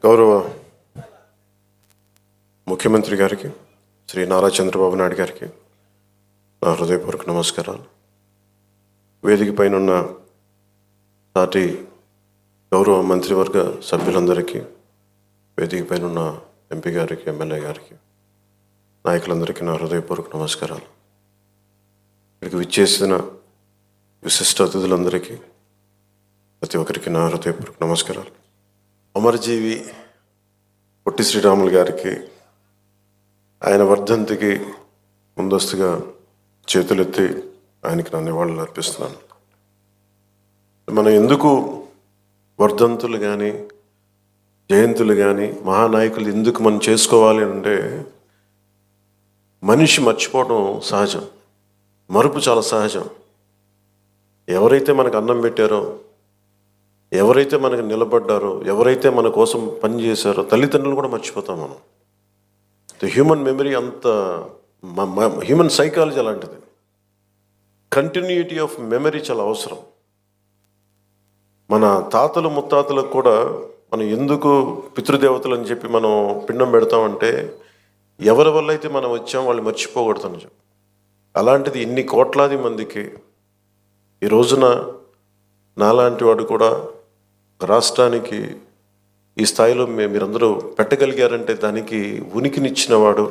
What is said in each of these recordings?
గౌరవ ముఖ్యమంత్రి గారికి శ్రీ నారా చంద్రబాబు నాయుడు గారికి నా హృదయపూర్వక నమస్కారాలు. వేదిక పైన ఉన్న పార్టీ గౌరవ మంత్రివర్గ సభ్యులందరికీ, వేదిక పైన ఉన్న ఎంపీ గారికి, ఎమ్మెల్యే గారికి, నాయకులందరికీ నా హృదయపూర్వక నమస్కారాలు. ఇక్కడికి విచ్చేసిన విశిష్ట అతిథులందరికీ ప్రతి ఒక్కరికి నా హృదయపూర్వక నమస్కారాలు. అమరజీవి పొట్టి శ్రీరాములు గారికి ఆయన వర్ధంతికి ముందస్తుగా చేతులెత్తి ఆయనకి నా నివాళులు అర్పిస్తున్నాను. మనం ఎందుకు వర్ధంతులు కానీ జయంతులు కానీ మహానాయకులు ఎందుకు మనం చేసుకోవాలి అంటే, మనిషి మర్చిపోవడం సహజం, మరుపు చాలా సహజం. ఎవరైతే మనకు అన్నం పెట్టారో, ఎవరైతే మనకు నిలబడ్డారో, ఎవరైతే మన కోసం పనిచేశారో, తల్లిదండ్రులు కూడా మర్చిపోతాం మనం. హ్యూమన్ మెమరీ అంత హ్యూమన్ సైకాలజీ అలాంటిది. కంటిన్యూటీ ఆఫ్ మెమరీ చాలా అవసరం. మన తాతలు ముత్తాతలకు కూడా మనం ఎందుకు పితృదేవతలు అని చెప్పి మనం పిండం పెడతామంటే, ఎవరి వల్ల అయితే మనం వచ్చాం వాళ్ళు మర్చిపోకూడదని చెప్పి. అలాంటిది ఇన్ని కోట్లాది మందికి ఈ రోజున నాలాంటి వాడు కూడా రాష్ట్రానికి ఈ స్థాయిలో మీరందరూ పెట్టగలిగారంటే దానికి ఉనికినిచ్చినవాడు.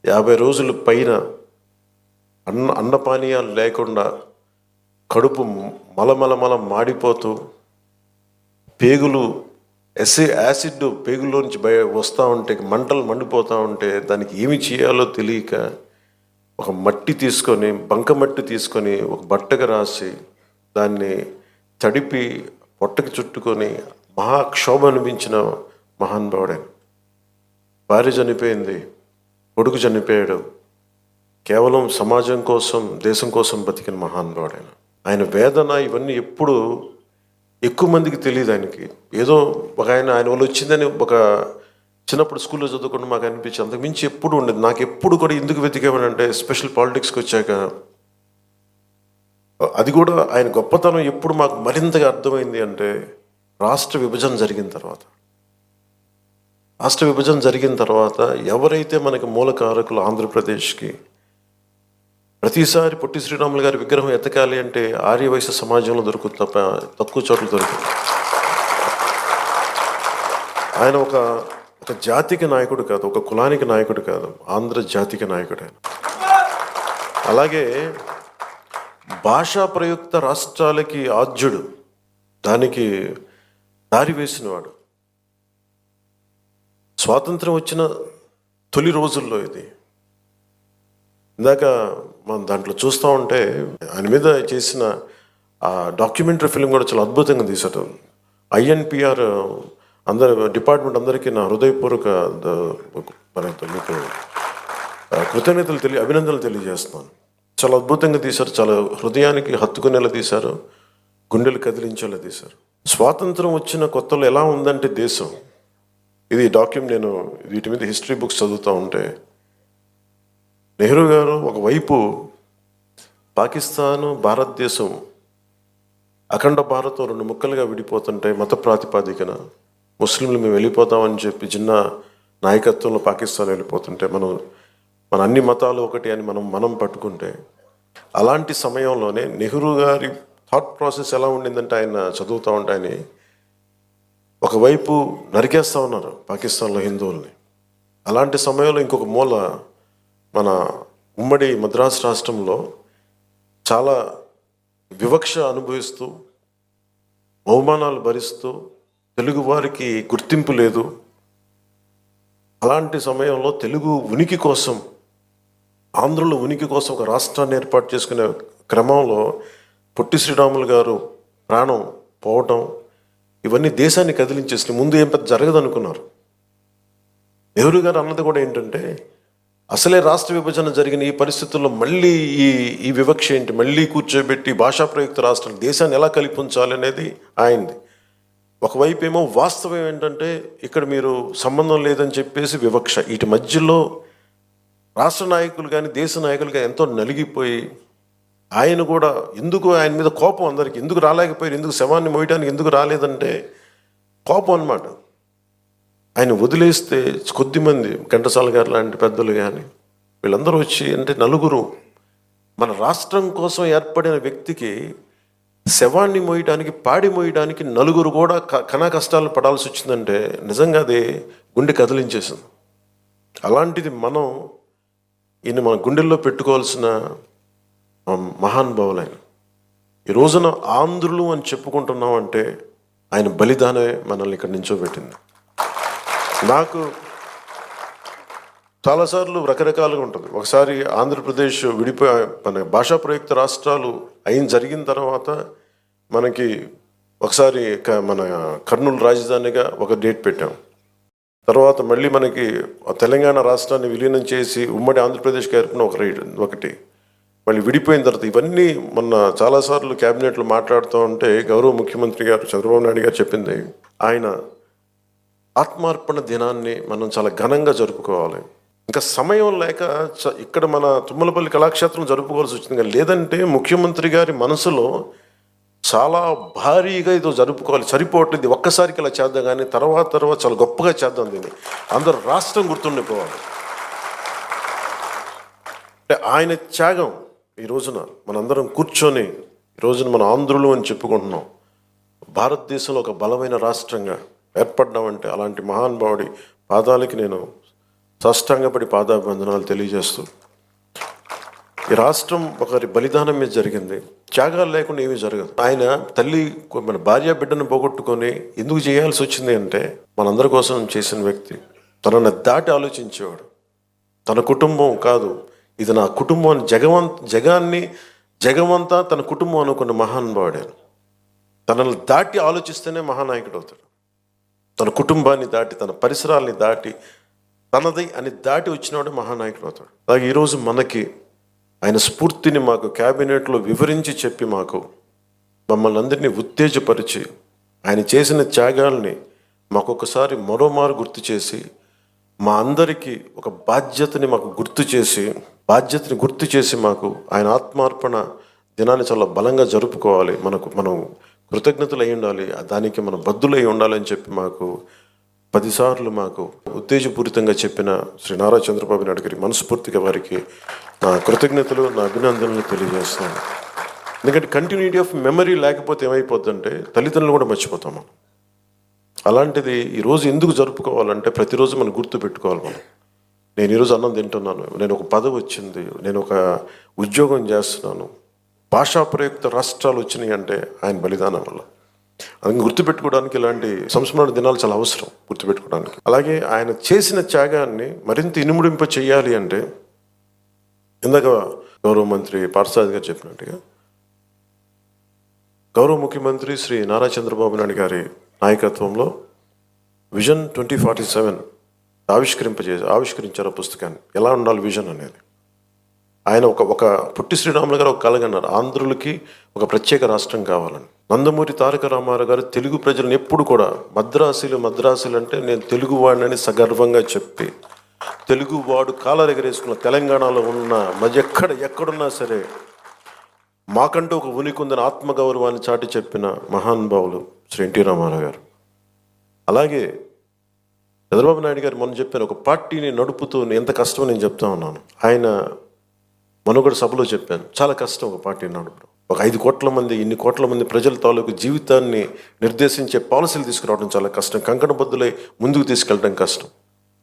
50 రోజుల పైన అన్నపానీయాలు లేకుండా కడుపు మలమలమల మాడిపోతూ, పేగులు యాసిడ్ పేగుల్లోంచి వస్తూ ఉంటే, మంటలు మండిపోతూ ఉంటే, దానికి ఏమి చేయాలో తెలియక ఒక మట్టి తీసుకొని, బంకమట్టి తీసుకొని ఒక బట్టగా రాసి దాన్ని తడిపి పొట్టకి చుట్టుకొని మహాక్షోభ అనిపించిన మహానుభావుడైన. భార్య చనిపోయింది, కొడుకు చనిపోయాడు, కేవలం సమాజం కోసం, దేశం కోసం బతికిన మహానుభావుడైన. ఆయన వేదన ఇవన్నీ ఎప్పుడు ఎక్కువ మందికి తెలియదు. ఆయనకి ఏదో ఒక ఆయన వల్ల వచ్చిందని ఒక చిన్నప్పుడు స్కూల్లో చదువుకుంటూ మాకు అనిపించి, అంతకు మించి ఎప్పుడు ఉండేది. నాకు ఎప్పుడు కూడా ఎందుకు వెతికేమనంటే, స్పెషల్ పాలిటిక్స్కి వచ్చాక అది కూడా ఆయన గొప్పతనం ఎప్పుడు మాకు మరింతగా అర్థమైంది అంటే, రాష్ట్ర విభజన జరిగిన తర్వాత ఎవరైతే మనకి మూలకారకులు ఆంధ్రప్రదేశ్కి, ప్రతిసారి పొట్టి శ్రీరాములు గారి విగ్రహం ఎతకాలి అంటే ఆర్యవైశ్య సమాజంలో దొరుకుతుంది తప్ప తక్కువ చోట్ల దొరుకుతుంది. ఆయన ఒక జాతికి నాయకుడు కాదు, ఒక కులానికి నాయకుడు కాదు, ఆంధ్ర జాతికి నాయకుడు ఆయన. అలాగే భాషా ప్రయుక్త రాష్ట్రాలకి ఆద్యుడు, దానికి దారి వేసినవాడు. స్వాతంత్రం వచ్చిన తొలి రోజుల్లో ఇది. ఇందాక మనం దాంట్లో చూస్తూ ఉంటే ఆయన మీద చేసిన ఆ డాక్యుమెంటరీ ఫిల్మ్ కూడా చాలా అద్భుతంగా తీశారు. INPR డిపార్ట్మెంట్ అందరికీ నా హృదయపూర్వక మీకు అభినందనలు తెలియజేస్తున్నాను. చాలా అద్భుతంగా తీశారు, చాలా హృదయానికి హత్తుకునేలా తీశారు, గుండెలు కదిలించేలా తీశారు. స్వాతంత్రం వచ్చిన కొత్తలో ఎలా ఉందంటే దేశం, ఇది నేను వీటి మీద హిస్టరీ బుక్స్ చదువుతూ ఉంటే, నెహ్రూ గారు ఒకవైపు పాకిస్తాను, భారతదేశం అఖండ భారతం 2 ముక్కలుగా విడిపోతుంటే, మత ప్రాతిపాదికన ముస్లింలు మేము వెళ్ళిపోతామని చెప్పి చిన్న నాయకత్వంలో పాకిస్తాన్ వెళ్ళిపోతుంటే, మన అన్ని మతాలు ఒకటి అని మనం పట్టుకుంటే, అలాంటి సమయంలోనే నెహ్రూ గారి థాట్ ప్రాసెస్ ఎలా ఉండిందంటే, ఆయన చదువుతూ ఉంటే ఆయన ఒకవైపు నరికేస్తూ ఉన్నారు పాకిస్తాన్లో హిందువుల్ని. అలాంటి సమయంలో ఇంకొక మూల మన ఉమ్మడి మద్రాసు రాష్ట్రంలో చాలా వివక్ష అనుభవిస్తూ, అవమానాలు భరిస్తూ, తెలుగు వారికి గుర్తింపు లేదు. అలాంటి సమయంలో తెలుగు ఉనికి కోసం, ఆంధ్రలో ఉనికి కోసం ఒక రాష్ట్రాన్ని ఏర్పాటు చేసుకునే క్రమంలో పొట్టి శ్రీరాములు గారు ప్రాణం పోవటం, ఇవన్నీ దేశాన్ని కదిలించేసి ముందు ఏం పెద్ద జరగదు అనుకున్నారు. నెహ్రూ గారు అన్నది కూడా ఏంటంటే, అసలే రాష్ట్ర విభజన జరిగిన ఈ పరిస్థితుల్లో మళ్ళీ ఈ వివక్ష ఏంటి, మళ్ళీ కూర్చోబెట్టి భాషా ప్రయుక్త రాష్ట్రాలు దేశాన్ని ఎలా కలిపించాలి అనేది ఆయనది. ఒకవైపు ఏమో వాస్తవం ఏంటంటే, ఇక్కడ మీరు సంబంధం లేదని చెప్పేసి వివక్ష. వీటి మధ్యలో రాష్ట్ర నాయకులు కానీ దేశ నాయకులు కానీ ఎంతో నలిగిపోయి, ఆయన కూడా ఎందుకు ఆయన మీద కోపం అందరికీ, ఎందుకు రాలేకపోయారు, ఎందుకు శవాన్ని మోయడానికి ఎందుకు రాలేదంటే కోపం అన్నమాట. ఆయన వదిలేస్తే కొద్దిమంది ఘంటసాల గారు లాంటి పెద్దలు కానీ వీళ్ళందరూ వచ్చి అంటే నలుగురు మన రాష్ట్రం కోసం ఏర్పడిన వ్యక్తికి శవాన్ని మోయడానికి పాడి మోయడానికి నలుగురు కూడా కనా కష్టాలు పడాల్సి వచ్చిందంటే నిజంగా అది గుండె కదిలించేసింది. అలాంటిది మనం ఈయన మన గుండెల్లో పెట్టుకోవాల్సిన మహానుభావులైన ఈ రోజున ఆంధ్రులు అని చెప్పుకుంటున్నాం అంటే ఆయన బలిదానమే మనల్ని ఇక్కడ నించోబెట్టింది. నాకు చాలాసార్లు రకరకాలుగా ఉంటుంది. ఒకసారి ఆంధ్రప్రదేశ్ విడిపోయి మన భాషా ప్రయుక్త రాష్ట్రాలు జరిగిన తర్వాత మనకి ఒకసారి మన కర్నూలు రాజధానిగా ఒక డేట్ పెట్టాం. తర్వాత మళ్ళీ మనకి తెలంగాణ రాష్ట్రాన్ని విలీనం చేసి ఉమ్మడి ఆంధ్రప్రదేశ్కి ఏర్పడిన ఒకటి మళ్ళీ విడిపోయిన తర్వాత ఇవన్నీ మొన్న చాలాసార్లు క్యాబినెట్లో మాట్లాడుతూ ఉంటే గౌరవ ముఖ్యమంత్రి గారు చంద్రబాబు నాయుడు గారు చెప్పింది, ఆయన ఆత్మార్పణ దినాన్ని మనం చాలా ఘనంగా జరుపుకోవాలి. ఇంకా సమయం లేక ఇక్కడ మన తుమ్మలపల్లి కళాక్షేత్రం జరుపుకోవాల్సి వచ్చింది. లేదంటే ముఖ్యమంత్రి గారి మనసులో చాలా భారీగా ఇదో జరుపుకోవాలి, సరిపోవట్లేదు, ఒక్కసారికి ఇలా చేద్దాం కానీ తర్వాత చాలా గొప్పగా చేద్దాం, దీన్ని అందరూ రాష్ట్రం గుర్తుండిపోవాలి. అంటే ఆయన త్యాగం ఈ రోజున మనందరం కూర్చొని ఈ రోజున మన ఆంధ్రులు అని చెప్పుకుంటున్నాం. భారతదేశంలో ఒక బలమైన రాష్ట్రంగా ఏర్పడ్డామంటే అలాంటి మహానుభావుడి పాదాలకి నేను సాష్టాంగపడి పాదాభివందనాలు తెలియజేస్తూ, ఈ రాష్ట్రం ఒకరి బలిదానం మీద జరిగింది, త్యాగాలు లేకుండా ఏమీ జరగదు. ఆయన తల్లి మన భార్య బిడ్డను పోగొట్టుకొని ఎందుకు చేయాల్సి వచ్చింది అంటే మనందరి కోసం చేసిన వ్యక్తి. తనను దాటి ఆలోచించేవాడు. తన కుటుంబం కాదు, ఇది నా కుటుంబం అని జగమంతా తన కుటుంబం అనుకున్న మహానుభావుడే. తనను దాటి ఆలోచిస్తేనే మహానాయకుడు అవుతాడు. తన కుటుంబాన్ని దాటి, తన పరిసరాల్ని దాటి, తనది అని దాటి వచ్చినవాడు మహానాయకుడు అవుతాడు. అలాగే ఈరోజు మనకి ఆయన స్ఫూర్తిని మాకు క్యాబినెట్లో వివరించి చెప్పి మమ్మల్ని అందరినీ ఉత్తేజపరిచి ఆయన చేసిన త్యాగాల్ని మాకొకసారి మరోమారు గుర్తు చేసి మా అందరికీ ఒక బాధ్యతని గుర్తు చేసి మాకు ఆయన ఆత్మార్పణ దినాన్ని చాలా బలంగా జరుపుకోవాలి, మనం కృతజ్ఞతలు అయి ఉండాలి, దానికి మనం బద్దులై ఉండాలని చెప్పి 10 సార్లు మాకు ఉత్తేజపూరితంగా చెప్పిన శ్రీ నారా చంద్రబాబు నాయుడు గారికి మనస్ఫూర్తిగా వారికి నా కృతజ్ఞతలు, నా అభినందనలు తెలియజేస్తాను. ఎందుకంటే కంటిన్యూటీ ఆఫ్ మెమరీ లేకపోతే ఏమైపోద్దంటే తల్లిదండ్రులు కూడా మర్చిపోతాము. అలాంటిది ఈరోజు ఎందుకు జరుపుకోవాలంటే ప్రతిరోజు మనం గుర్తు పెట్టుకోవాలి. నేను ఈరోజు అన్నం తింటున్నాను, నేను ఒక పదవి వచ్చింది, నేను ఒక ఉద్యోగం చేస్తున్నాను, భాషా ప్రయుక్త రాష్ట్రాలు వచ్చినాయి అంటే ఆయన బలిదానం వల్ల. అది గుర్తుపెట్టుకోవడానికి ఇలాంటి సంస్మరణ దినాలు చాలా అవసరం గుర్తుపెట్టుకోవడానికి. అలాగే ఆయన చేసిన త్యాగాన్ని మరింత ఇనుముడింప చేయాలి అంటే ఇందాక గౌరవ మంత్రి పార్థసారథి గారు చెప్పినట్టుగా గౌరవ ముఖ్యమంత్రి శ్రీ నారా చంద్రబాబు నాయుడు గారి నాయకత్వంలో విజన్ 2047 ఆవిష్కరించారు పుస్తకాన్ని. ఎలా ఉండాలి విజన్ అనేది. ఆయన ఒక పుట్టి శ్రీరాములు గారు ఒక కలగన్నారు, ఆంధ్రులకి ఒక ప్రత్యేక రాష్ట్రం కావాలని. నందమూరి తారక రామారావు గారు తెలుగు ప్రజలను ఎప్పుడు కూడా మద్రాసులు అంటే నేను తెలుగువాడిని సగర్వంగా చెప్పి, తెలుగువాడు కాలర్ ఎగరేసుకున్న తెలంగాణలో ఉన్న ఎక్కడున్నా సరే మాకంటూ ఒక ఉనికి ఉందని ఆత్మగౌరవాన్ని చాటి చెప్పిన మహానుభావులు శ్రీ ఎన్టీ రామారావు గారు. అలాగే చంద్రబాబు నాయుడు గారు మొన్న చెప్పాను, ఒక పార్టీని నడుపుతూ ఎంత కష్టమో నేను చెప్తా ఉన్నాను. ఆయన మనుగడ సభలో చెప్పాను, చాలా కష్టం ఒక పార్టీని నడపడం. ఒక 5 కోట్ల మంది, ఇన్ని కోట్ల మంది ప్రజల తాలూకు జీవితాన్ని నిర్దేశించే పాలసీలు తీసుకురావడం చాలా కష్టం, కంకణబద్దులై ముందుకు తీసుకెళ్ళడం కష్టం.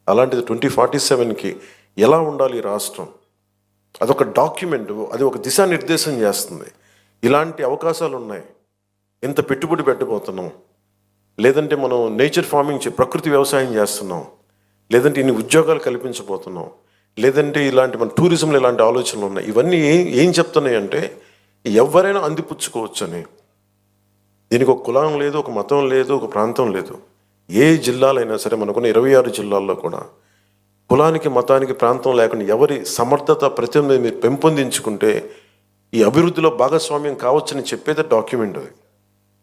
అలాంటిది 2047కి ఎలా ఉండాలి ఈ రాష్ట్రం, అదొక డాక్యుమెంట్, అది ఒక దిశానిర్దేశం చేస్తుంది. ఇలాంటి అవకాశాలు ఉన్నాయి, ఎంత పెట్టుబడి పెట్టబోతున్నాం, లేదంటే మనం నేచర్ ఫార్మింగ్ ప్రకృతి వ్యవసాయం చేస్తున్నాం, లేదంటే ఇన్ని ఉద్యోగాలు కల్పించబోతున్నాం, లేదంటే ఇలాంటి మన టూరిజంలో ఇలాంటి ఆలోచనలు ఉన్నాయి. ఇవన్నీ ఏం చెప్తున్నాయి అంటే ఎవరైనా అందిపుచ్చుకోవచ్చు అని. దీనికి ఒక కులం లేదు, ఒక మతం లేదు, ఒక ప్రాంతం లేదు. ఏ జిల్లాలైనా సరే, మనకున్న 26 జిల్లాల్లో కూడా కులానికి, మతానికి, ప్రాంతం లేకుండా ఎవరి సమర్థత ప్రతిభ మీరు పెంపొందించుకుంటే ఈ అభివృద్ధిలో భాగస్వామ్యం కావచ్చని చెప్పేదే డాక్యుమెంట్ అది.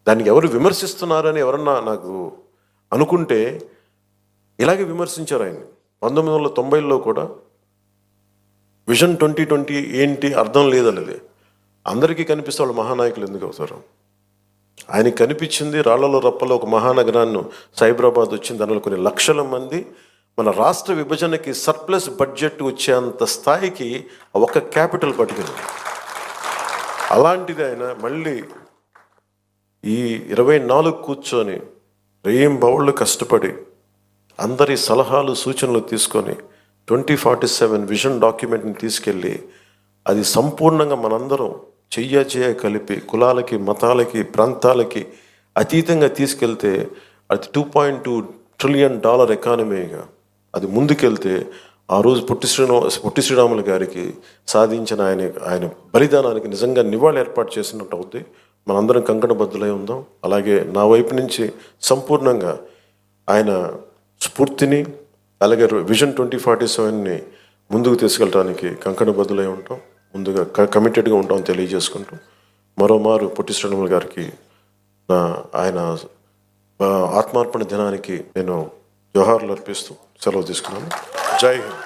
దానికి ఎవరు విమర్శిస్తున్నారని ఎవరన్నా నాకు అనుకుంటే ఇలాగే విమర్శించారు ఆయన. 1990లో కూడా విజన్ 2020 ఏంటి అర్థం లేదనేది అందరికీ కనిపిస్తే వాళ్ళు మహానాయకులు ఎందుకు అవుతారు? ఆయనకి కనిపించింది రాళ్లలో రప్పలో ఒక మహానగరాన్ని సైబరాబాద్ వచ్చింది, దానిలో కొన్ని లక్షల మంది. మన రాష్ట్ర విభజనకి సర్ప్లస్ బడ్జెట్ వచ్చేంత స్థాయికి ఒక క్యాపిటల్ పట్టుకుంది. అలాంటిది ఆయన మళ్ళీ ఈ 24 కూర్చొని రేయింబవళ్ళు కష్టపడి అందరి సలహాలు సూచనలు తీసుకొని 2047 విజన్ డాక్యుమెంట్ని తీసుకెళ్ళి అది సంపూర్ణంగా మనందరం చెయ్య కలిపి కులాలకి, మతాలకి, ప్రాంతాలకి అతీతంగా తీసుకెళ్తే అది $2.2 ట్రిలియన్ ఎకానమీగా అది ముందుకెళ్తే ఆ రోజు పొట్టి శ్రీరాములు గారికి సాధించిన ఆయన బలిదానానికి నిజంగా నివాళి ఏర్పాటు చేసినట్టు అవుద్ది. మనందరం కంకణబద్ధులై ఉందాం. అలాగే నా వైపు నుంచి సంపూర్ణంగా ఆయన స్ఫూర్తిని అలాగే విజన్ 2047ని ముందుకు తీసుకెళ్ళడానికి కంకణబద్ధులై ఉంటాం. ముందుగా కమిటెడ్గా ఉంటామని తెలియజేసుకుంటూ మరోమారు పొట్టి శ్రీరాములు గారికి ఆయన ఆత్మార్పణ దినానికి నేను జోహార్లు అర్పిస్తూ సెలవు తీసుకున్నాను. జై హింద్.